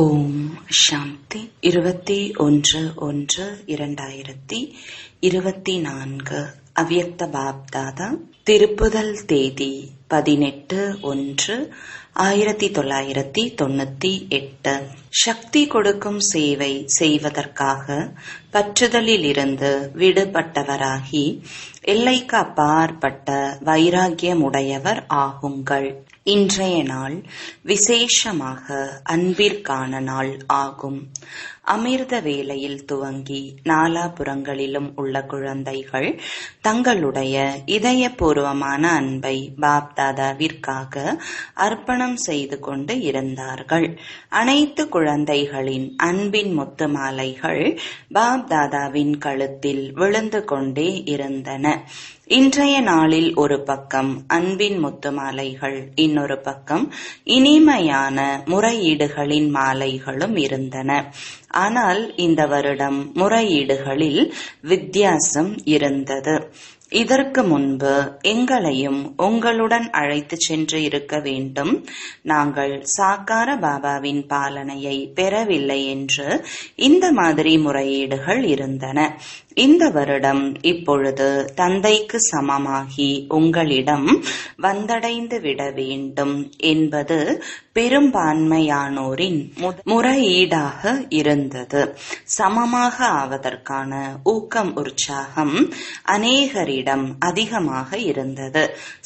ஓம் சாந்தி 21/1/2024 அவ்யக்த பாப்தாதா திருப்புதல் தேதி 18/1/1998. சக்தி கொடுக்கும் சேவை செய்வதற்காக பற்றுதலிலிருந்து விடுபட்டவராகி எல்லைக்கு அப்பாற்பட்ட வைராகியமுடையவர் ஆகுங்கள். இன்றைய நாள் விசேஷமாக அன்பிற்கான நாள் ஆகும். அமிர்த வேளையில் துவங்கி நாலாபுறங்களிலும் உள்ள குழந்தைகள் தங்களுடைய இதயபூர்வமான அன்பை பாப்தாதாவிற்காக அர்ப்பணம் செய்து கொண்டு இருந்தார்கள். அனைத்து குழந்தைகளின் அன்பின் முத்து மாலைகள் பாப்தாதாவின் கழுத்தில் விழுந்து கொண்டே இருந்தன. இன்றைய நாளில் ஒரு பக்கம் அன்பின் முத்து மாலைகள், இன்னொரு பக்கம் இனிமையான முறையீடுகளின் மாலைகளும் இருந்தன. ஆனால் இந்த வருடம் முறையீடுகளில் வித்தியாசம் இருந்தது. இதற்கு முன்பு எங்களையும் உங்களுடன் அழைத்து சென்று இருக்க வேண்டும், நாங்கள் சாக்கார பாபாவின் பாலனையை பெறவில்லை என்று இந்த மாதிரி முறையீடுகள் இருந்தன. இந்த வருடம் இப்பொழுது தந்தைக்கு சமமாகி உங்களிடம் வந்தடைந்து விட வேண்டும் என்பது பெரும்பான்மையானோரின் முறையீடாக இருந்தது. சமமாக ஆவதற்கான ஊக்கம் உற்சாகம் அநேகரிடம் அதிகமாக இருந்தது.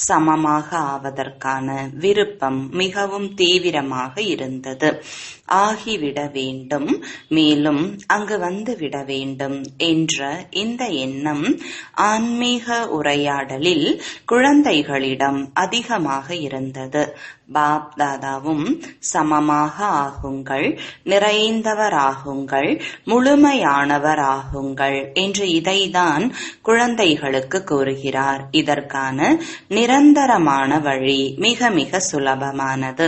சமமாக ஆவதற்கான விருப்பம் மிகவும் தீவிரமாக இருந்தது. ஆகிவிட வேண்டும், மேலும் அங்கு வந்து விட வேண்டும் என்ற இந்த எண்ணம் ஆன்மீக உரையாடலில் குழந்தைகளிடம் அதிகமாக இருந்தது. பாப்தாதாவும் சமமாக ஆகுங்கள், நிறைந்தவராகுங்கள், முழுமையானவராகுங்கள் என்று இதைதான் குழந்தைகளுக்கு கூறுகிறார். இதற்கான நிரந்தரமான வழி மிக மிக சுலபமானது.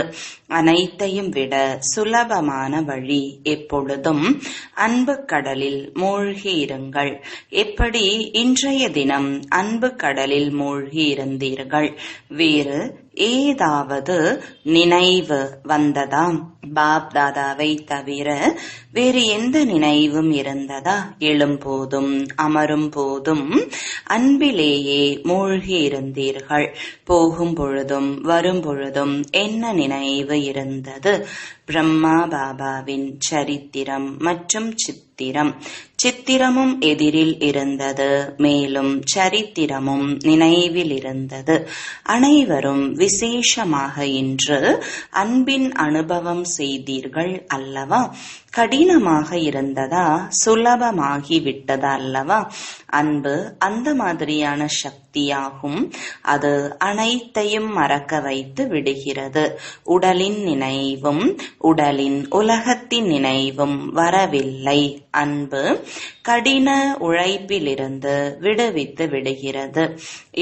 அனைத்தையும் விட சுலபமான வழி எப்பொழுதும் அன்பு கடலில் மூழ்கி இருங்கள். எப்படி இன்றைய தினம் அன்பு கடலில் மூழ்கி இருந்தீர்கள்? வேறு ஏதாவது நினைவு வந்ததா? பாப்தாதாவை தவிர வேறு எந்த நினைவும் இருந்ததா? எழும்போதும் அமரும் போதும் அன்பிலேயே மூழ்கி இருந்தீர்கள். போகும் பொழுதும் வரும் பொழுதும் என்ன நினைவு இருந்தது? பிரம்மா பாபாவின் சரித்திரம் மற்றும் சித்திரமும் எதிரில் இருந்தது, மேலும் சரித்திரமும் நினைவில் இருந்தது. அனைவரும் விசேஷமாக இன்று அன்பின் அனுபவம் செய்தீர்கள் அல்லவா? கடினமாக இருந்ததா? சுலபமாகி விட்டதா அல்லவா? அன்பு அந்த மாதிரியான சக்தியாகும். அது அனைத்தையும் மறக்க வைத்து விடுகிறது. உடலின் நினைவும் உலகத்தின் நினைவும் வரவில்லை. அன்பு கடின உழைப்பிலிருந்து விடுவித்து விடுகிறது.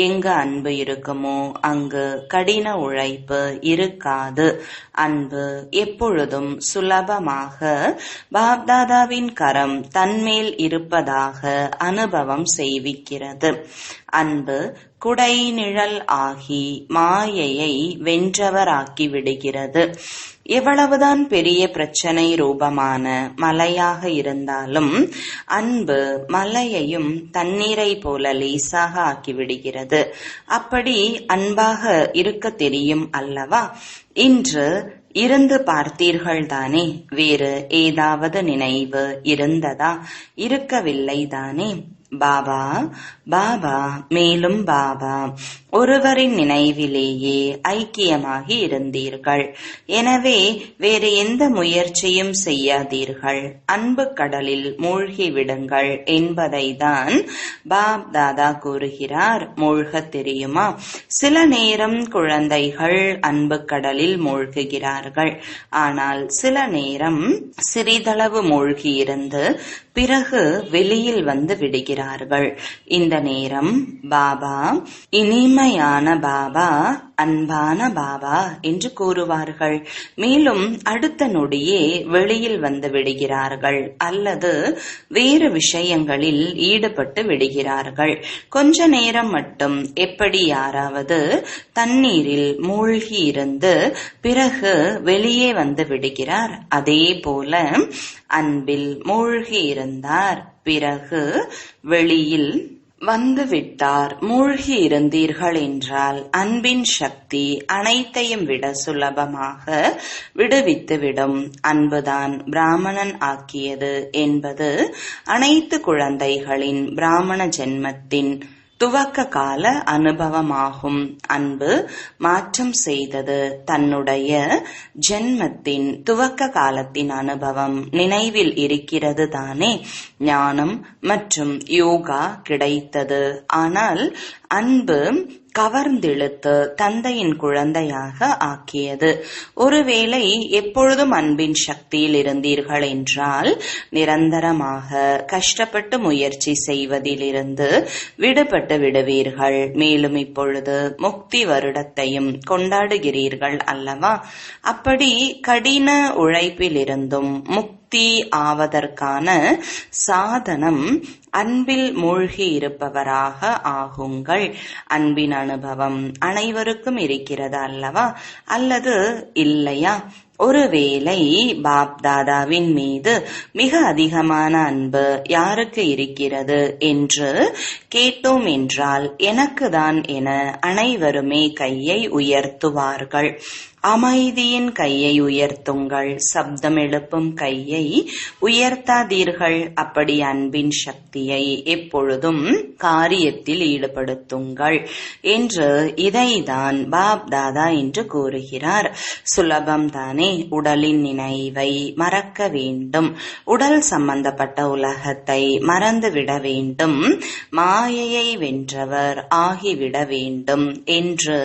எங்கு அன்பு இருக்குமோ அங்கு கடின உழைப்பு இருக்காது. அன்பு எப்பொழுதும் சுலபமாக பாப்தாதாவின் கரம் தன்மேல் இருப்பதாக அனுபவம் செய்விக்கிறது. அன்பு குடை நிழல் ஆகி மாயையை வென்றவராக்கி விடுகிறது. எவ்வளவுதான் பெரிய பிரச்சனை ரூபமான மலையாக இருந்தாலும் அன்பு மலையையும் தண்ணீரை போல லேசாக ஆக்கிவிடுகிறது. அப்படி அன்பாக இருக்க தெரியும் அல்லவா? இன்று இருந்து பார்த்தீர்கள் தானே? வேறு ஏதாவது நினைவு இருந்ததா? இருக்கவில்லை தானே? பாபா பாபா, மேலும் பாபா ஒருவரின் நினைவிலேயே ஐக்கியமாகி இருந்தீர்கள். எனவே வேறு எந்த முயற்சியும் செய்யாதீர்கள். அன்பு கடலில் மூழ்கி விடுங்கள் என்பதை தான் பாப் தாதா கூறுகிறார். மூழ்க தெரியுமா? சில நேரம் குழந்தைகள் அன்பு கடலில் மூழ்குகிறார்கள். ஆனால் சில நேரம் சிறிதளவு மூழ்கி இருந்து பிறகு வெளியில் வந்து விடுகிறார்கள். இந்த நேரம் பாபா இனிமை உண்மையான பாபா, அன்பான பாபா என்று கூறுவார்கள். மேலும் அடுத்த நொடியே வெளியில் வந்து விடுகிறார்கள் அல்லது வேறு விஷயங்களில் ஈடுபட்டு விடுகிறார்கள். கொஞ்ச நேரம் மட்டும் எப்படி யாராவது தண்ணீரில் மூழ்கி இருந்து பிறகு வெளியே வந்து விடுகிறார், அதே போல அன்பில் மூழ்கி இருந்தார், பிறகு வெளியில் வந்துவிட்டார். மூழ்கி இருந்தீர்கள் என்றால் அன்பின் சக்தி அனைத்தையும் விட சுலபமாக விடுவித்துவிடும். அன்புதான் பிராமணன் ஆக்கியது என்பது அனைத்து குழந்தைகளின் பிராமண ஜென்மத்தின் துவக்க கால அனுபவமாகும். அன்பு மாற்றம் செய்தது. தன்னுடைய ஜென்மத்தின் துவக்க காலத்தின் அனுபவம் நினைவில் இருக்கிறது தானே. ஞானம் மற்றும் யோகா கிடைத்தது. ஆனால் அன்பு கவர்ந்திழுத்து தந்தையின் குழந்தையாக ஆக்கியது. ஒருவேளை எப்பொழுதும் அன்பின் சக்தியில் இருந்தீர்கள் என்றால் நிரந்தரமாக கஷ்டப்பட்டு முயற்சி செய்வதிலிருந்து விடுபட்டு விடுவீர்கள். மேலும் இப்பொழுது முக்தி வருடத்தையும் கொண்டாடுகிறீர்கள் அல்லவா? அப்படி கடின உழைப்பிலிருந்தும் முக்தி ஆவதற்கான சாதனம் அன்பில் மூழ்கி இருப்பவராக ஆகுங்கள். அன்பின் அனுபவம் அனைவருக்கும் இருக்கிறது அல்லவா, அல்லது இல்லையா? ஒருவேளை பாப் தாதாவின் மீது மிக அதிகமான அன்பு யாருக்கு இருக்கிறது என்று கேட்டோம் என்றால் எனக்குதான் என அனைவருமே கையை உயர்த்துவார்கள். அமைதியின் கையை உயர்த்துங்கள், சப்தம் எழுப்பும் கையை உயர்த்தாதீர்கள். அப்படி அன்பின் சக்தியை எப்பொழுதும் காரியத்தில் ஈடுபடுத்துங்கள் என்று இதைதான் பாப் தாதா என்று கூறுகிறார். சுலபம் தானே. உடலின் நினைவை மறக்க வேண்டும், உடல் சம்பந்தப்பட்ட உலகத்தை மறந்துவிட வேண்டும், மாயையை வென்றவர் ஆகிவிட வேண்டும் என்று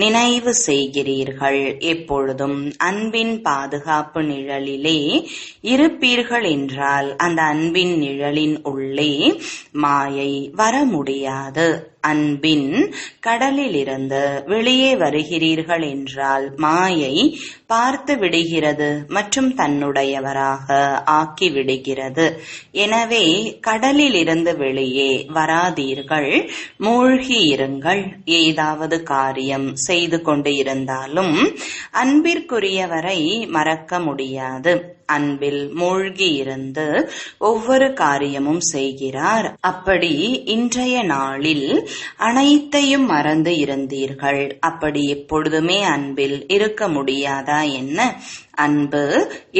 நினைவு செய்கிறீர்கள். எப்பொழுதும் அன்பின் பாதுகாப்பு நிழலிலே இருப்பீர்கள் என்றால் அந்த அன்பின் நிழலின் உள்ளே மாயை வர முடியாது. அன்பின் கடலிலிருந்து வெளியே வருகிறீர்கள் என்றால் மாயை பார்த்து விடுகிறது மற்றும் தன்னுடையவராக ஆக்கி விடுகிறது. எனவே கடலில் இருந்து வெளியே வராதீர்கள், மூழ்கி இருங்கள். ஏதாவது காரியம் செய்து கொண்டு இருந்தாலும் அன்பிற்குரியவரை மறக்க முடியாது. அன்பில் மூழ்கி இருந்து ஒவ்வொரு காரியமும் செய்கிறார். அப்படி இன்றைய நாளில் அனைத்தையும் மறந்து இருந்தீர்கள். அப்படி எப்பொழுதுமே அன்பில் இருக்க முடியாதா என்ன? அன்பு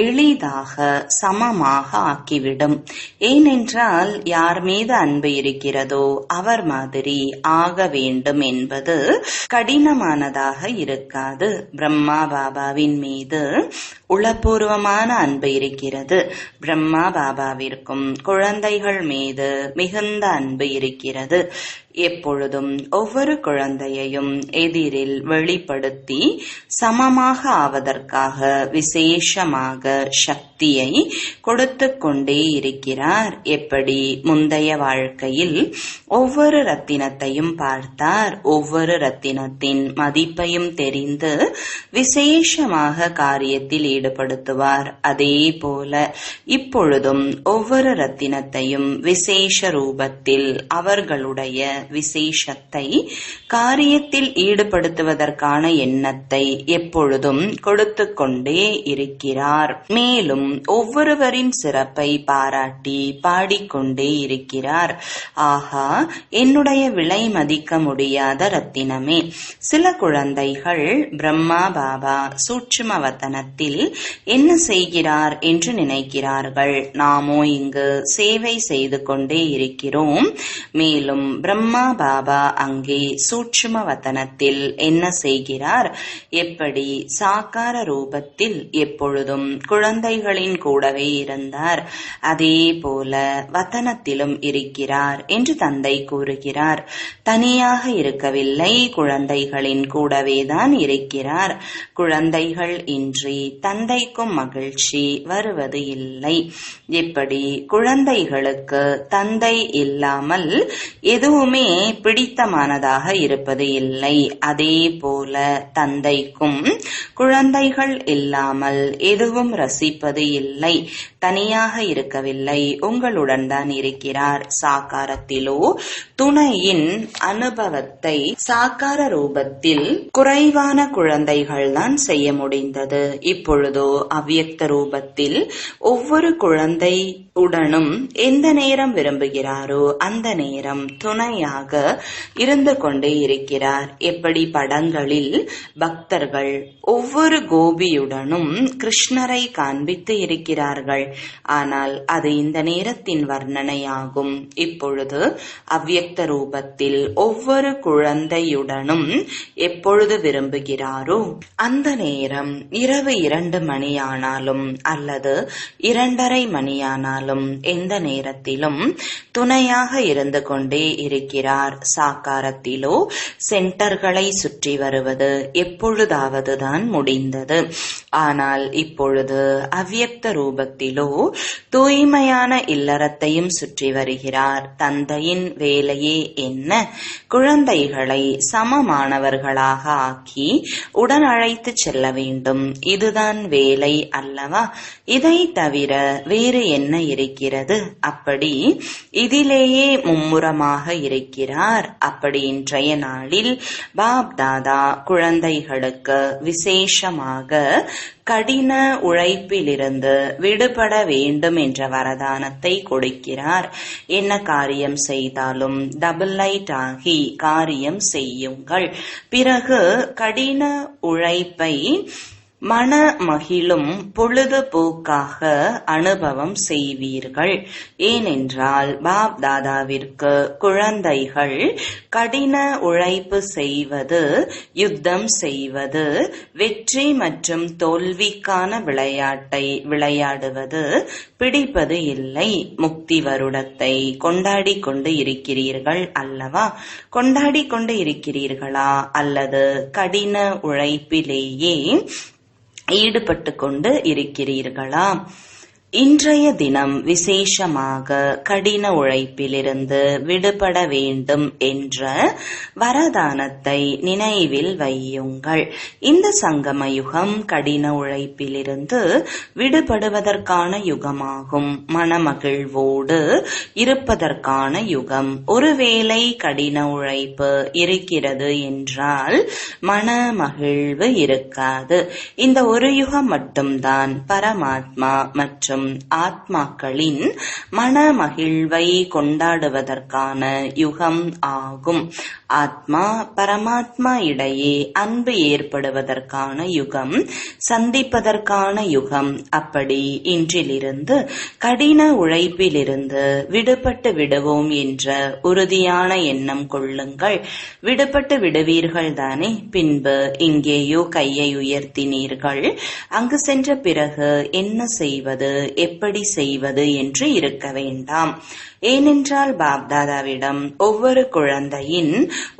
எளிதாக சமமாக ஆக்கிவிடும். ஏனென்றால் யார் மீது அன்பு இருக்கிறதோ அவர் மாதிரி ஆக வேண்டும் என்பது கடினமானதாக இருக்காது. பிரம்மா பாபாவின் மீது உளப்பூர்வமான அன்பு இருக்கிறது. பிரம்மா பாபாவிற்கும் குழந்தைகள் மீது மிகுந்த அன்பு இருக்கிறது. எப்பொழுதும் ஒவ்வொரு குழந்தையையும் எதிரில் வெளிப்படுத்தி சமமாக ஆவதற்காக விசேஷமாக சக்தியை கொடுத்து கொண்டே இருக்கிறார். எப்படி முந்தைய வாழ்க்கையில் ஒவ்வொரு ரத்தினத்தையும் பார்த்தார், ஒவ்வொரு ரத்தினத்தின் மதிப்பையும் தெரிந்து விசேஷமாக காரியத்தில் ஈடுபடுத்துவார். அதே போல இப்பொழுதும் ஒவ்வொரு ரத்தினத்தையும் விசேஷ ரூபத்தில் அவர்களுடைய விசேஷத்தை காரியத்தில் ஈடுபடுத்துவதற்கான எண்ணத்தை எப்பொழுதும் கொடுத்து கொண்டே இருக்கிறார். மேலும் ஒவ்வொருவரின் சிறப்பை பாராட்டி பாடிக்கொண்டே இருக்கிறார். ஆஹா, என்னுடைய விலை மதிக்க முடியாத ரத்தினமே. சில குழந்தைகள் பிரம்மா பாபா சூட்சும வதனத்தில் என்ன செய்கிறார் என்று நினைக்கிறார்கள். நாமோ இங்கு சேவை செய்து கொண்டே இருக்கிறோம். மேலும் பிரம்மா பாபா அங்கே சூட்சும வதனத்தில் என்ன செய்கிறார்? எப்படி சாக்கார ரூபத்தில் எப்பொழுதும் குழந்தைகளின் கூடவே இருந்தார், அதே போல வதனத்திலும் இருக்கிறார் என்று தந்தை கூறுகிறார். தனியாக இருக்கவில்லை, குழந்தைகளின் கூடவேதான் இருக்கிறார். குழந்தைகள் இன்றி தந்தைக்கும் மகிழ்ச்சி வருவது இல்லை. எப்படி குழந்தைகளுக்கு தந்தை இல்லாமல் எதுவுமே எதுவுமே பிடித்தமானதாக இருப்பது இல்லை. அதே போல தந்தைக்கும் குழந்தைகள் இல்லாமல் எதுவும் ரசிப்பது இல்லை. தனியாக இருக்கவில்லை, உங்களுடன் தான் இருக்கிறார். சாக்காரத்திலோ துணையின் அனுபவத்தை சாக்கார ரூபத்தில் குறைவான குழந்தைகள் தான் செய்ய முடிந்தது. இப்பொழுதோ அவ்யக்த ரூபத்தில் ஒவ்வொரு குழந்தை உடனும் எந்த நேரம் விரும்புகிறாரோ அந்த நேரம் துணையாக இருந்து கொண்டே இருக்கிறார். எப்படி படங்களில் பக்தர்கள் ஒவ்வொரு கோபியுடனும் கிருஷ்ணரை காண்பித்து இருக்கிறார்கள். ஆனால் அது இந்த நேரத்தின் வர்ணனையாகும். இப்பொழுது அவ்யக்த ரூபத்தில் ஒவ்வொரு குழந்தையுடனும் எப்பொழுது விரும்புகிறாரோ அந்த நேரம் இரவு 2 மணியானாலும் அல்லது 2:30 மணியானாலும் எந்த நேரத்திலும் துணையாக இருந்து கொண்டே இருக்கிறார். சாக்காரத்திலோ சென்டர்களை சுற்றி வருவது எப்பொழுதாவது தான் முடிந்தது. ஆனால் இப்பொழுது அவ்யக்த ரூபத்திலோ தூய்மையான இல்லறத்தையும் சுற்றி வருகிறார். தந்தையின் வேலையே என்ன? குழந்தைகளை சமமானவர்களாக ஆக்கி உடன் அழைத்து செல்ல வேண்டும். இதுதான் வேலை அல்லவா? இதை தவிர வேறு என்ன இருக்கிறது? அப்படி இதிலேயே மும்முரமாக இருக்கிறார். அப்படி இன்றைய நாளில் பாப் தாதா குழந்தைகளுக்கு விசேஷமாக கடின உழைப்பிலிருந்து விடுபட வேண்டும் என்ற வரதானத்தை கொடுக்கிறார். என்ன காரியம் செய்தாலும் டபுள் லைட் ஆகி காரியம் செய்யுங்கள். பிறகு கடின உழைப்பை மன மகிழும் பொழுதுபோக்காக அனுபவம் செய்வீர்கள். ஏனென்றால் பாப் தாதாவிற்கு குழந்தைகள் கடின உழைப்பு செய்வது, யுத்தம் செய்வது, வெற்றி மற்றும் தோல்விக்கான விளையாட்டை விளையாடுவது பிடிப்பது இல்லை. முக்தி வருடத்தை கொண்டாடி கொண்டு இருக்கிறீர்கள் அல்லவா? கொண்டாடி கொண்டு இருக்கிறீர்களா? அல்லது கடின உழைப்பிலேயே ஈடுபட்டு கொண்டு இருக்கிறீர்களா? இன்றைய தினம் விசேஷமாக கடின உழைப்பிலிருந்து விடுபட வேண்டும் என்ற வரதானத்தை நினைவில் வையுங்கள். இந்த சங்கம யுகம் கடின உழைப்பிலிருந்து விடுபடுவதற்கான யுகமாகும். மனமகிழ்வோடு இருப்பதற்கான யுகம். ஒருவேளை கடின உழைப்பு இருக்கிறது என்றால் மன மகிழ்வு இருக்காது. இந்த ஒரு யுகம் மட்டும்தான் பரமாத்மா மற்றும் ஆத்மாக்களின் மன மகிழ்வை கொண்டாடுவதற்கான யுகம் ஆகும். ஆத்மா பரமாத்மா இடையே அன்பு ஏற்படுவதற்கான யுகம், சந்திப்பதற்கான யுகம். அப்படி இன்றிலிருந்து கடின உழைப்பிலிருந்து விடுபட்டு விடுவோம் என்ற உறுதியான எண்ணம் கொள்ளுங்கள். விடுபட்டு விடுவீர்கள் தானே? பின்பு இங்கேயோ கையை உயர்த்தினீர்கள், அங்கு சென்ற பிறகு என்ன செய்வது, எப்படி செய்வது என்று இருக்க வேண்டாம். ஏனென்றால் பாப்தாதாவிடம் ஒவ்வொரு குழந்தையின்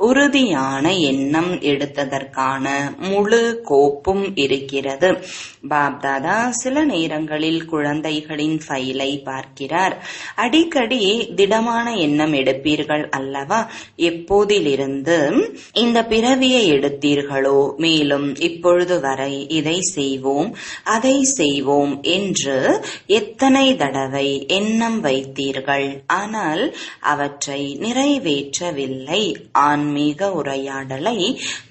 உறுதியான எண்ணம் எடுத்ததற்கான முழு கோப்பும் இருக்கிறது. பாப்தாதா சில நேரங்களில் குழந்தைகளின் ஃபைலை பார்க்கிறார். அடிக்கடி திடமான எண்ணம் எடுப்பீர்கள் அல்லவா? எப்போதிலிருந்து இந்த பிறவியை எடுத்தீர்களோ, மேலும் இப்பொழுது வரை இதை செய்வோம் அதை செய்வோம் என்று எத்தனை தடவை எண்ணம் வைத்தீர்கள். ஆனால் அவற்றை நிறைவேற்றவில்லை. ஆன்மீக உரையாடலை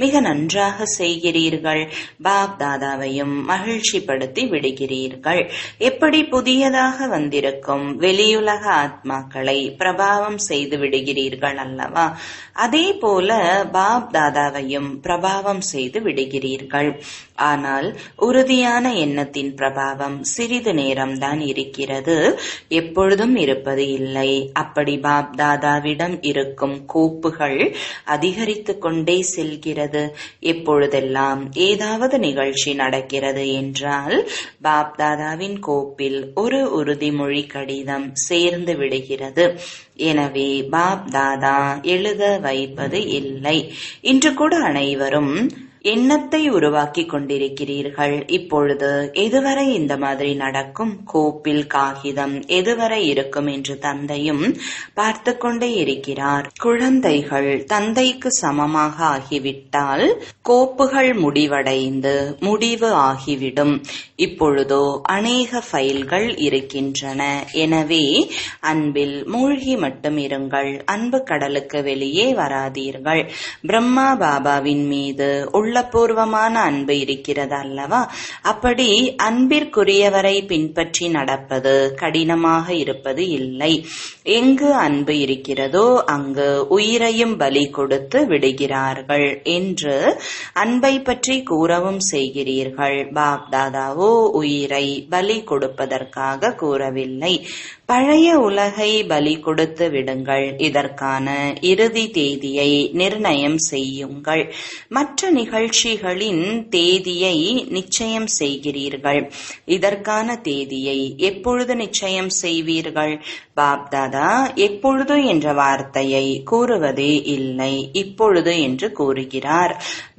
மிக நன்றாக செய்கிறீர்கள். பாப் தாதாவையும் மகிழ்ச்சிப்படுத்தி விடுகிறீர்கள். எப்படி புதியதாக வந்திருக்கும் வெளியுலக ஆத்மாக்களை பிரபாவம் செய்து விடுகிறீர்கள் அல்லவா? அதே போல பாப் தாதாவையும் பிரபாவம் செய்து விடுகிறீர்கள். ஆனால் உறுதியான எண்ணத்தின் பிரபாவம் சிறிது நேரம்தான் இருக்கிறது, எப்பொழுதும் இருப்பது இல்லை. அப்படி பாப் தாதாவிடம் இருக்கும் கோப்புகள் அதிகரித்து கொண்டே செல்கிறது. எப்பொழுதெல்லாம் ஏதாவது நிகழ்ச்சி நடக்கிறது என்றால் பாப் தாதாவின் கோப்பில் ஒரு உறுதிமொழி கடிதம் சேர்ந்து விடுகிறது. எனவே பாப் தாதா எழுத வைப்பது இல்லை. இன்று கூட அனைவரும் எண்ணத்தை உருவாக்கி கொண்டிருக்கிறீர்கள். இப்பொழுது எதுவரை இந்த மாதிரி நடக்கும், கோப்பில் காகிதம் எதுவரை இருக்கும் என்று தந்தையும் பார்த்து கொண்டே இருக்கிறார். குழந்தைகள் தந்தைக்கு சமமாக ஆகிவிட்டால் கோப்புகள் முடிவடைந்து முடிவு ஆகிவிடும். இப்பொழுதோ அநேக ஃபைல்கள் இருக்கின்றன. எனவே அன்பில் மூழ்கி மட்டும் இருங்கள். அன்பு கடலுக்கு வெளியே வராதீர்கள். பிரம்மா பாபாவின் மீது உள்ளபூர்வமான அன்பு இருக்கிறது அல்லவா? அப்படி அன்பிற்குரியவரை பின்பற்றி நடப்பது கடினமாக இருப்பது இல்லை. எங்கு அன்பு இருக்கிறதோ அங்கு உயிரையும் பலி கொடுத்து விடுகிறார்கள் என்று அன்பை பற்றி கூறவும் செய்கிறீர்கள். பாப் தாதாவோ உயிரை பலி கொடுப்பதற்காக கூறவில்லை. பழைய உலகை பலி கொடுத்து விடுங்கள். இதற்கான இறுதி தேதியை நிர்ணயம் செய்யுங்கள். மற்ற நிகழ்ச்சிகளின் தேதியை நிச்சயம் செய்கிறீர்கள். இதற்கான தேதியை எப்பொழுது நிச்சயம் செய்வீர்கள்? பாப்தாதா எப்பொழுது என்ற வார்த்தையை கூறுவதே இல்லை, இப்பொழுது என்று கூறுகிறார்.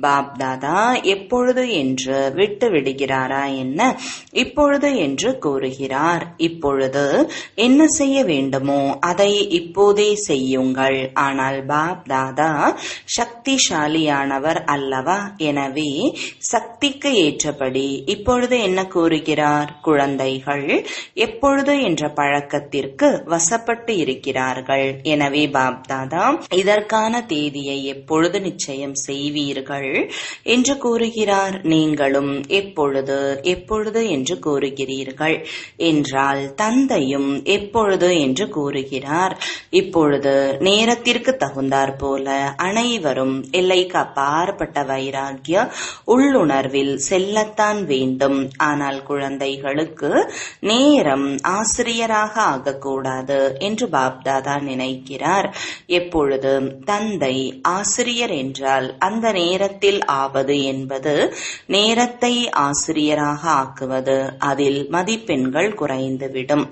பாப்தாதா எப்பொழுது என்று விட்டு விடுகிறாரா என்ன? இப்பொழுது என்று கூறுகிறார். இப்பொழுது என்ன செய்ய வேண்டுமோ அதை இப்போதே செய்யுங்கள். ஆனால் பாப்தாதா சக்திசாலியானவர் அல்லவா? எனவே சக்திக்கு ஏற்றபடி இப்பொழுது என்ன கூறுகிறார்? குழந்தைகள் எப்பொழுது என்ற பழக்கத்திற்கு வசப்பட்டு இருக்கிறார்கள். எனவே பாப்தாதா இதற்கான தேதியை எப்பொழுது நிச்சயம் செய்வீர்கள் என்று கூறுகிறார். நீங்களும் எப்பொழுது எப்பொழுது என்று கூறுகிறீர்கள் என்றால் தந்தையும் எப்பொழுது என்று கூறுகிறார். இப்பொழுது நேரத்திற்கு தகுந்தாற் போல அனைவரும் எல்லைக்கு அப்பாற்பட்ட வைராகிய உள்ளுணர்வில் செல்லத்தான் வேண்டும். ஆனால் குழந்தைகளுக்கு நேரம் ஆசிரியராக ஆகக்கூடாது என்று பாப்தாதா நினைக்கிறார். எப்பொழுது தந்தை ஆசிரியர் என்றால் அந்த நேரத்தில் ஆவது என்பது நேரத்தை ஆசிரியராக ஆக்குவது. அதில் மதிப்பெண்கள் குறைந்துவிடும்.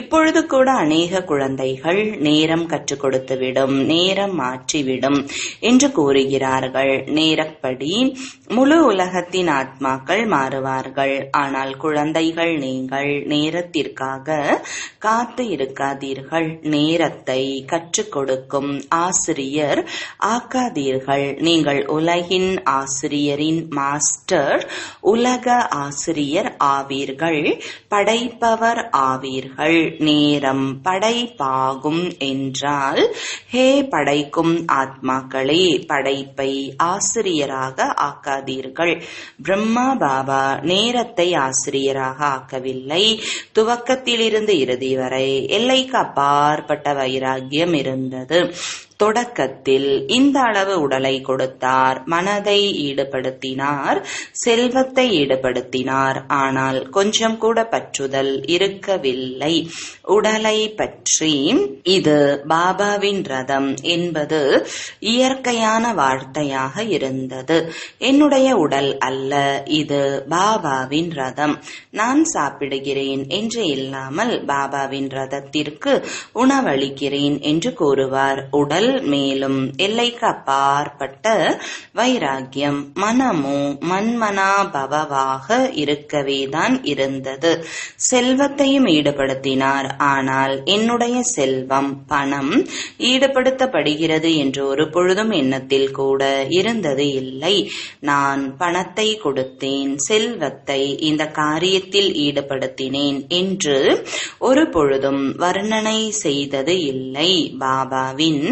இப்பொழுது கூட அநேக குழந்தைகள் நேரம் கற்றுக் கொடுத்துவிடும், நேரம் மாற்றிவிடும் என்று கூறுகிறார்கள். நேரப்படி முழு உலகத்தின் ஆத்மாக்கள் மாறுவார்கள். ஆனால் குழந்தைகள் நீங்கள் நேரத்திற்காக காத்து இருக்காதீர்கள். நேரத்தை கற்றுக் கொடுக்கும் ஆசிரியர் ஆக்காதீர்கள். நீங்கள் உலகின் ஆசிரியரின் மாஸ்டர், உலக ஆசிரியர் ஆவீர்கள், படைப்பவர் ஆவீர்கள். நேரம் படைப்பாகும் என்றால் ஹே படைக்கும் ஆத்மாக்களே, படைப்பை ஆசிரியராக ஆக்காதீர்கள். பிரம்மா பாபா நேரத்தை ஆசிரியராக ஆக்கவில்லை. துவக்கத்திலிருந்து இறுதி வரை எல்லைக்கு அப்பாற்பட்ட வைராகியம் இருந்தது. தொடக்கத்தில் இந்த அளவு உடலை கொடுத்தார், மனதை ஈடுபடுத்தினார், செல்வத்தை ஈடுபடுத்தினார். ஆனால் கொஞ்சம் கூட பற்றுதல் இருக்கவில்லை உடலை பற்றி. இது பாபாவின் ரதம் என்பது இயற்கையான வார்த்தையாக இருந்தது. என்னுடைய உடல் அல்ல, இது பாபாவின் ரதம். நான் சாப்பிடுகிறேன் என்று இல்லாமல் பாபாவின் ரதத்திற்கு உணவளிக்கிறேன் என்று கூறுவார். உடல் மேலும் எல்லைக்கு அப்பாற்பட்ட வைராகியம் மனமோ மன்மனாபவாக இருக்கவேதான் இருந்தது. செல்வத்தையும் ஈடுபடுத்தினார். ஆனால் என்னுடைய செல்வம் பணம் ஈடுபடுத்தப்படுகிறது என்று ஒரு பொழுதும் எண்ணத்தில் கூட இருந்தது இல்லை. நான் பணத்தை கொடுத்தேன், செல்வத்தை இந்த காரியத்தில் ஈடுபடுத்தினேன் என்று ஒரு பொழுதும் வர்ணனை செய்தது இல்லை. பாபாவின்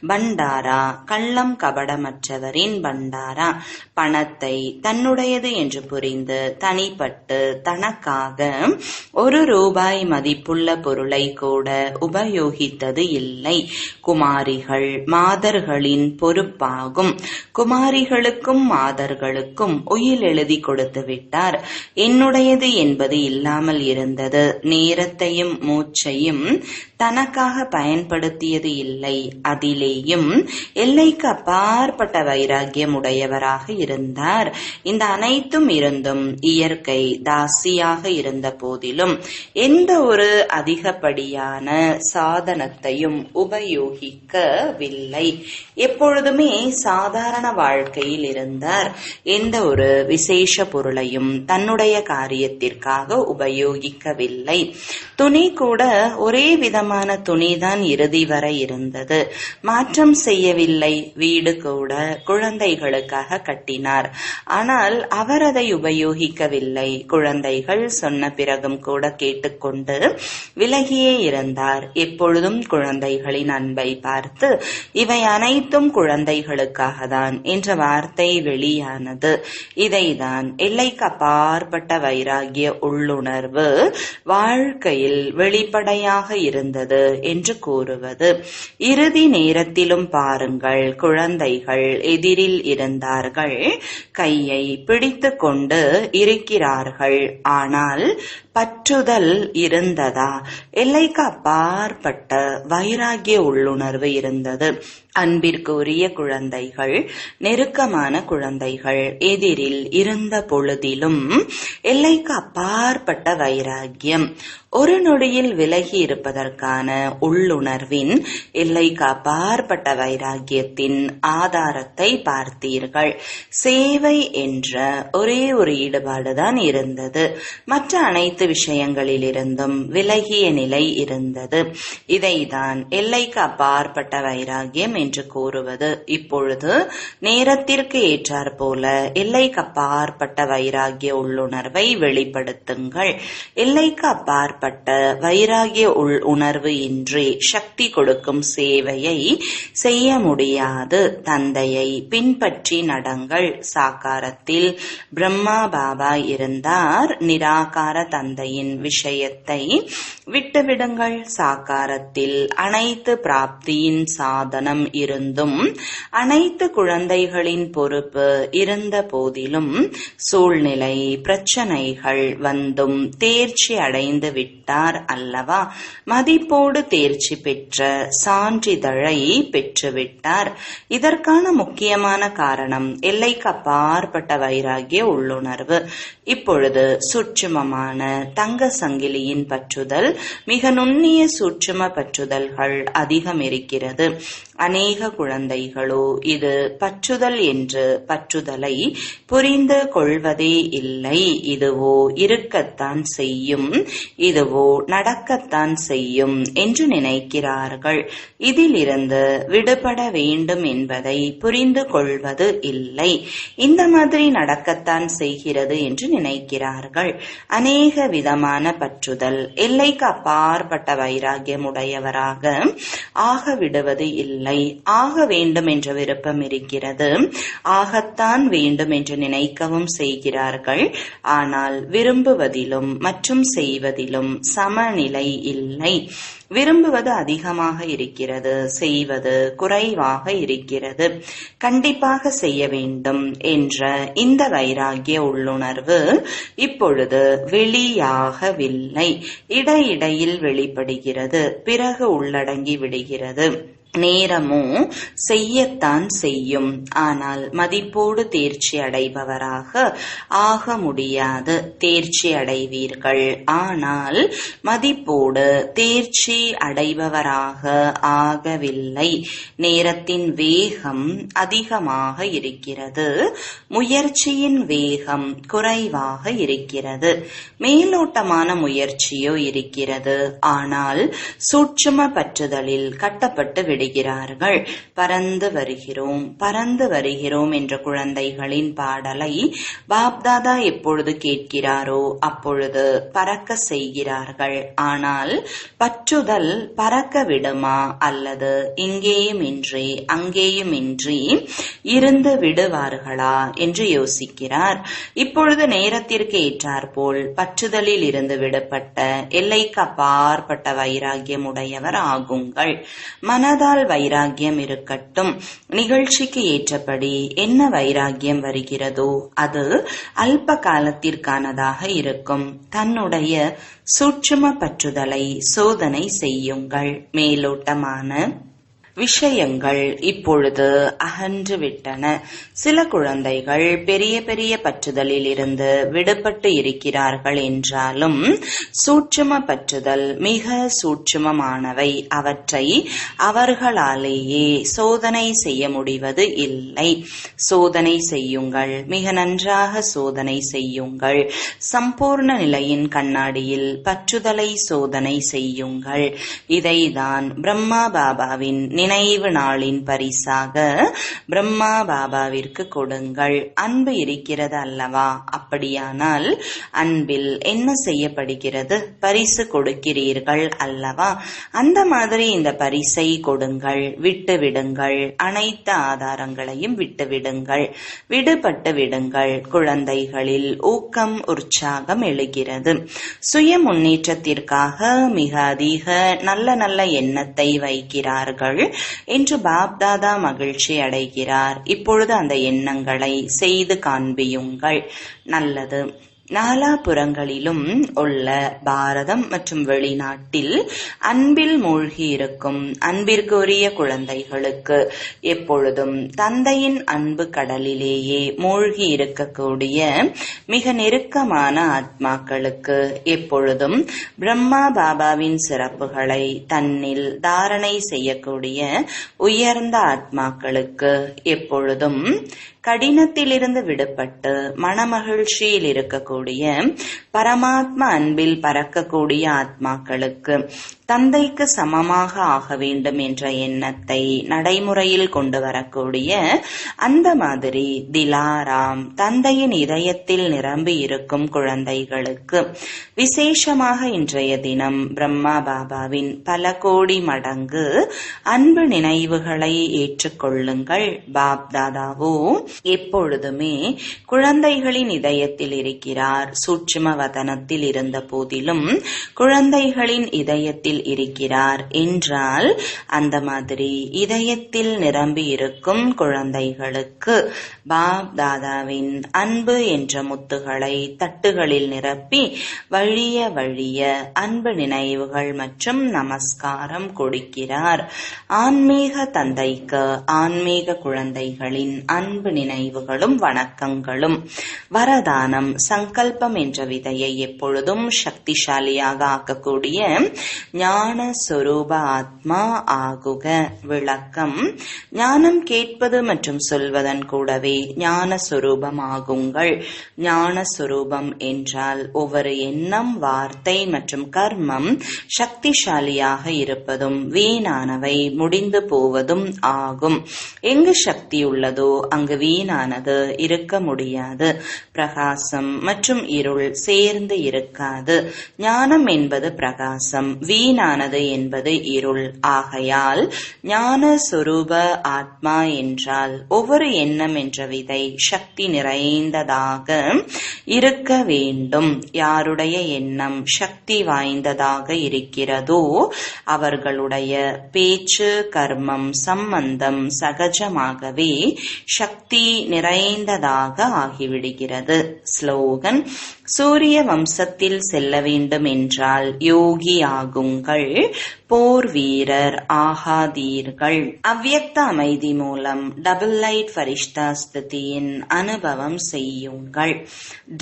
பண்டாரா, கள்ளம் கபடமற்றவரின் பண்டாரா. பணத்தை தன்னுடையது என்று புரிந்து தனிப்பட்டு தனக்காக ஒரு ரூபாய் மதிப்புள்ள பொருளை கூட உபயோகித்தது இல்லை. குமாரிகள் மாதர்களின் பொறுப்பாகும். குமாரிகளுக்கும் மாதர்களுக்கும் உயில் எழுதி கொடுத்து விட்டார். என்னுடையது என்பது இல்லாமல் இருந்தது. நேரத்தையும் மூச்சையும் தனக்காக பயன்படுத்தியது இல்லை. அதிலேயும் எல்லைக்கு அப்பாற்பட்ட வைராகியம் உடையவராக இருந்தார். இந்த அனைத்தும் இருந்தும் இயற்கை தாசியாக இருந்த போதிலும் எந்த ஒரு அதிகப்படியான சாதனத்தையும் உபயோகிக்கவில்லை. எப்பொழுதுமே சாதாரண வாழ்க்கையில் இருந்தார். எந்த ஒரு விசேஷ பொருளையும் தன்னுடைய காரியத்திற்காக உபயோகிக்கவில்லை. துணி கூட ஒரே விதமான துணிதான் இறுதி வரை இருந்தது. மாற்றம் செய்யவில்லை. வீடு கூட குழந்தைகளுக்காக கட்டினார். ஆனால் அவர் அதை உபயோகிக்கவில்லை. குழந்தைகள் சொன்ன பிறகும் கூட கேட்டுக்கொண்டு விலகியே இருந்தார். எப்பொழுதும் குழந்தைகளின் அன்பை பார்த்து இவை அனைத்தும் குழந்தைகளுக்காக தான் என்ற வார்த்தை வெளியானது. இதைதான் எல்லைக்கு அப்பாற்பட்ட வைராகிய உள்ளுணர்வு வாழ்க்கையில் வெளிப்படையாக இருந்தது என்று கூறுவது. இறுதி நேரத்திலும் பாருங்கள், குழந்தைகள் எதிரில் இருந்தார்கள், கையை பிடித்து கொண்டு இருக்கிறார்கள். ஆனால் பற்றுதல் இருந்ததா? எல்லைக்கு அப்பாற்பட்ட வைராகிய உள்ளுணர்வு இருந்தது. அன்பிற்குரிய குழந்தைகள், நெருக்கமான குழந்தைகள் எதிரில் இருந்த பொழுதிலும் எல்லைக்கு அப்பாற்பட்ட வைராகியம். ஒரு நொடியில் விலகி இருப்பதற்கான உள்ளுணர்வின் எல்லைக்கு அப்பாற்பட்ட வைராகியத்தின் ஆதாரத்தை பார்த்தீர்கள். சேவை என்ற ஒரே ஒரு ஈடுபாடுதான் இருந்தது. மற்ற அனைத்து விஷயங்களிலிருந்தும் விலகிய நிலை இருந்தது. இதைதான் எல்லைக்கு அப்பாற்பட்ட வைராகியம் என்று கூறுவது. இப்பொழுது நேரத்திற்கு ஏற்றாற் போல எல்லைக்கு அப்பாற்பட்ட வைராகிய உள்ளுணர்வை வெளிப்படுத்துங்கள். எல்லைக்கு அப்பாற்பட்ட வைராகிய உணர்வு இன்றி சக்தி கொடுக்கும் சேவையை செய்ய முடியாது. தந்தையை பின்பற்றி நடங்கள். சாக்காரத்தில் பிரம்மா பாபா இருந்தார். நிராகார தந்தையின் விஷயத்தை விட்டுவிடுங்கள். சாக்காரத்தில் அனைத்து பிராப்தியின் சாதனம் இருந்தும் அனைத்து குழந்தைகளின் பொறுப்பு இருந்த போதிலும் சூழ்நிலை பிரச்சனைகள் வந்தும் தேர்ச்சி அடைந்து விட்டார் அல்லவா? மதிப்போடு தேர்ச்சி பெற்ற சான்றிதழை பெற்றுவிட்டார். இதற்கான முக்கியமான காரணம் எல்லைக்கு அப்பாற்பட்ட வைராகிய உள்ளுணர்வு. இப்பொழுது சூட்சுமமான தங்க சங்கிலியின் பற்றுதல், மிக நுண்ணிய சூட்சும பற்றுதல்கள் அதிகம் இருக்கிறது. அநேக குழந்தைகளோ இது பற்றுதல் என்று பற்றுதலை புரிந்து கொள்வதே இல்லை. இதுவோ இருக்கத்தான் செய்யும், இதுவோ நடக்கத்தான் செய்யும் என்று நினைக்கிறார்கள். இதிலிருந்து விடுபட வேண்டும் என்பதை புரிந்து கொள்வது இல்லை. இந்த மாதிரி நடக்கத்தான் செய்கிறது என்று நினைக்கிறார்கள். அநேக விதமான பற்றுதல் எல்லைக்கு அப்பாற்பட்ட வைராகியம் உடையவராக ஆக விடுவது இல்லை. ஆக வேண்டும் என்ற விருப்பம் இருக்கிறது. ஆகத்தான் வேண்டும் என்று நினைக்கவும் செய்கிறார்கள். ஆனால் விரும்புவதிலும் மற்றும் செய்வதிலும் சமநிலை இல்லை. விரும்புவது அதிகமாக இருக்கிறது, செய்வது குறைவாக இருக்கிறது. கண்டிப்பாக செய்ய வேண்டும் என்ற இந்த வைராகிய உள்ளுணர்வு இப்பொழுது வெளியாகவில்லை. இடையிடையில் வெளிப்படுகிறது, பிறகு உள்ளடங்கி விடுகிறது. நேரமோ செய்யத்தான் செய்யும். ஆனால் மதிப்போடு தேர்ச்சி அடைபவராக ஆக முடியாது. தேர்ச்சி அடைவீர்கள், ஆனால் மதிப்போடு தேர்ச்சி அடைபவராக ஆகவில்லை. நேரத்தின் வேகம் அதிகமாக இருக்கிறது, முயற்சியின் வேகம் குறைவாக இருக்கிறது. மேலோட்டமான முயற்சியோ இருக்கிறது, ஆனால் சூட்சும பற்றுதலில் கட்டப்பட்டு விடுகிறார்கள். பறந்து வருகிறோம், பறந்து வருகிறோம் என்ற குழந்தைகளின் பாடலை பாப்தாதா எப்பொழுது கேட்கிறாரோ அப்பொழுது பறக்க செய்கிறார்கள். ஆனால் பற்றுதல் பறக்க விடுமா, அல்லது இங்கேயும் இன்றி அங்கேயும் இன்றி இருந்து விடுவார்களா என்று யோசிக்கிறார். இப்பொழுது நேரத்திற்கு ஏற்றாற்போல் பற்றுதலில் இருந்து விடுபட்ட எல்லைக்கு அப்பாற்பட்ட வைராகியம் உடையவர் ஆகுங்கள். மனதால் இருந்தால் வைராகியம் இருக்கட்டும். நிகழ்ச்சிக்கு ஏற்றபடி என்ன வைராகியம் வருகிறதோ அது அல்ப காலத்திற்கானதாக இருக்கும். தன்னுடைய சூட்சும பற்றுதலை சோதனை செய்யுங்கள். மேலோட்டமான விஷயங்கள் இப்பொழுது அகன்று விட்டன. சில குழந்தைகள் பெரிய பெரிய பற்றுதலில் இருந்து விடுபட்டு இருக்கிறார்கள் என்றாலும் சூட்சும பற்றுதல் மிக சூட்சுமமானவை. அவற்றை அவர்களாலேயே சோதனை செய்ய முடிவது இல்லை. சோதனை செய்யுங்கள், மிக நன்றாக சோதனை செய்யுங்கள். சம்பூர்ண நிலையின் கண்ணாடியில் பற்றுதலை சோதனை செய்யுங்கள். இதைதான் பிரம்மா பாபாவின் நினைவு நாளின் பரிசாக பிரம்மா பாபாவிற்கு கொடுங்கள். அன்பு இருக்கிறது அல்லவா? அப்படியானால் அன்பில் என்ன செய்யப்படுகிறது? பரிசு கொடுக்கிறீர்கள் அல்லவா? அந்த மாதிரி இந்த பரிசை கொடுங்கள். விட்டு விடுங்கள். அனைத்து ஆதாரங்களையும் விட்டு விடுங்கள். விடுபட்டு விடுங்கள். குழந்தைகளில் ஊக்கம், உற்சாகம் எழுகிறது. சுய முன்னேற்றத்திற்காக மிக அதிக நல்ல நல்ல எண்ணத்தை வைக்கிறார்கள் என்று பாப்தாதா மகிழ்ச்சி அடைகிறார். இப்பொழுது அந்த எண்ணங்களை செய்து காண்பியுங்கள். நல்லது. நாலாபுறங்களிலும் உள்ள பாரதம் மற்றும் வெளிநாட்டில் அன்பில் மூழ்கி இருக்கும் அன்பிற்குரிய குழந்தைகளுக்கு எப்பொழுதும் தந்தையின் அன்பு கடலிலேயே மூழ்கி இருக்கக்கூடிய மிக நெருக்கமான ஆத்மாக்களுக்கு எப்பொழுதும் பிரம்மா பாபாவின் சிறப்புகளை தன்னில் தாரணை செய்யக்கூடிய உயர்ந்த ஆத்மாக்களுக்கு எப்பொழுதும் கடினத்திலிருந்து விடுபட்டு மனமகிழ்ச்சியில் இருக்கக்கூடிய பரமாத்மா அன்பில் பறக்கக்கூடிய ஆத்மாக்களுக்கு தந்தைக்கு சமமாக ஆக வேண்டும் என்ற எண்ணத்தை நடைமுறையில் கொண்டு வரக்கூடிய அந்த மாதிரி திலாராம் தந்தையின் இதயத்தில் நிரம்பி இருக்கும் குழந்தைகளுக்கு விசேஷமாக இன்றைய தினம் பிரம்மா பாபாவின் பல கோடி மடங்கு அன்பு நினைவுகளை ஏற்றுக்கொள்ளுங்கள். பாப் தாதாவோ எப்பொழுதுமே குழந்தைகளின் இதயத்தில் இருக்கிறார். சூட்சும வதனத்தில் இருந்த போதிலும் குழந்தைகளின் இதயத்தில் இருக்கிறார் என்றால் அந்த மாதிரி இதயத்தில் நிரம்பி இருக்கும் குழந்தைகளுக்கு பாப் தாதாவின் அன்பு என்ற முத்துகளை தட்டுகளில் நிரப்பி வழிய வழிய அன்பு நினைவுகள் மற்றும் நமஸ்காரம் கொடுக்கிறார். ஆன்மீக தந்தைக்கு ஆன்மீக குழந்தைகளின் அன்பு நினைவுகளும் வணக்கங்களும். வரதானம் சங்கல்பம் என்ற விதையை எப்பொழுதும் சக்திசாலியாக ஆக்கக்கூடிய ஞான சொரூப ஆத்மா ஆகுக. விளக்கம்: ஞானம் கேட்பது மற்றும் சொல்வதன் கூடவே ஞான சொரூபம் ஆகுங்கள். ஞான சொரூபம் என்றால் ஒவ்வொரு எண்ணம், வார்த்தை மற்றும் கர்மம் சக்திசாலியாக இருப்பதும் வீணானவை முடிந்து போவதும் ஆகும். எங்கு சக்தி உள்ளதோ அங்கு வீணானது இருக்க முடியாது. பிரகாசம் மற்றும் இருள் சேர்ந்து இருக்காது. ஞானம் என்பது பிரகாசம், வீணானது என்பது இருள். ஆகையால் ஞான சொரூப ஆத்மா என்றால் ஒவ்வொரு எண்ணம் என்ற விதை சக்தி நிறைந்ததாக இருக்க வேண்டும். யாருடைய எண்ணம் சக்தி வாய்ந்ததாக இருக்கிறதோ அவர்களுடைய பேச்சு, கர்மம், சம்பந்தம் சகஜமாகவே சக்தி நிறைந்ததாக ஆகிவிடுகிறது. ஸ்லோகன்: சூரிய வம்சத்தில் செல்ல வேண்டும் என்றால் யோகி ஆகுங்கள், போர் வீரர் ஆகாதீர்கள். அவ்யக்த அமைதி மூலம் டபுள் லைட் ஃபரிஷ்தா ஸ்திதியின் அனுபவம் செய்யுங்கள்.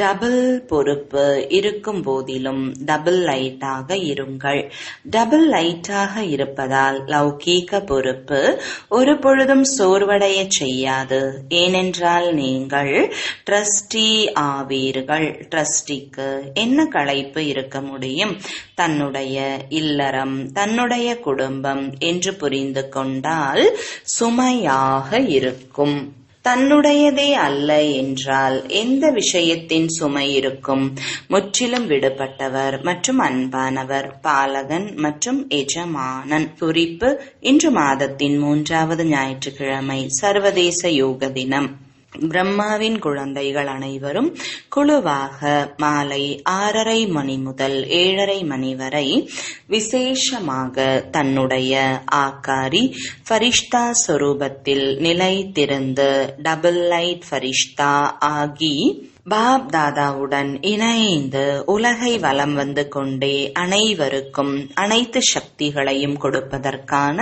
டபுள் பொறுப்பு இருக்கும் போதிலும் டபுள் லைட்டாக இருங்கள். டபுள் லைட்டாக இருப்பதால் லௌகீக பொறுப்பு ஒரு பொழுதும் சோர்வடைய செய்யாது. ஏனென்றால் நீங்கள் ட்ரஸ்டி ஆவீர்கள். ட்ரஸ்டிக்கு என்ன களைப்பு இருக்க முடியும்? தன்னுடைய இல்லறம், தன்னுடைய குடும்பம் என்று புரிந்து கொண்டால் சுமையாக இருக்கும். தன்னுடையதே அல்ல என்றால் எந்த விஷயத்தின் சுமை இருக்கும்? முற்றிலும் விடுபட்டவர் மற்றும் அன்பானவர், பாலகன் மற்றும் எஜமானன். குறிப்பு: இன்று மாதத்தின் 3வது ஞாயிற்றுக்கிழமை, சர்வதேச யோக தினம். பிரம்மாவின் குழந்தைகள் அனைவரும் குழுவாக மாலை 6:30 மணி முதல் 7:30 மணி வரை விசேஷமாக தன்னுடைய ஆக்காரி ஃபரிஷ்தா சொரூபத்தில் நிலைத்திருந்து டபுள் லைட் ஃபரிஷ்தா ஆகி பாப் தாதாவுடன் இணைந்து உலகை வலம் வந்து கொண்டே அனைவருக்கும் அனைத்து சக்திகளையும் கொடுப்பதற்கான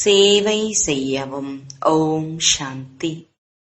சேவை செய்யவும். ஓம் சாந்தி.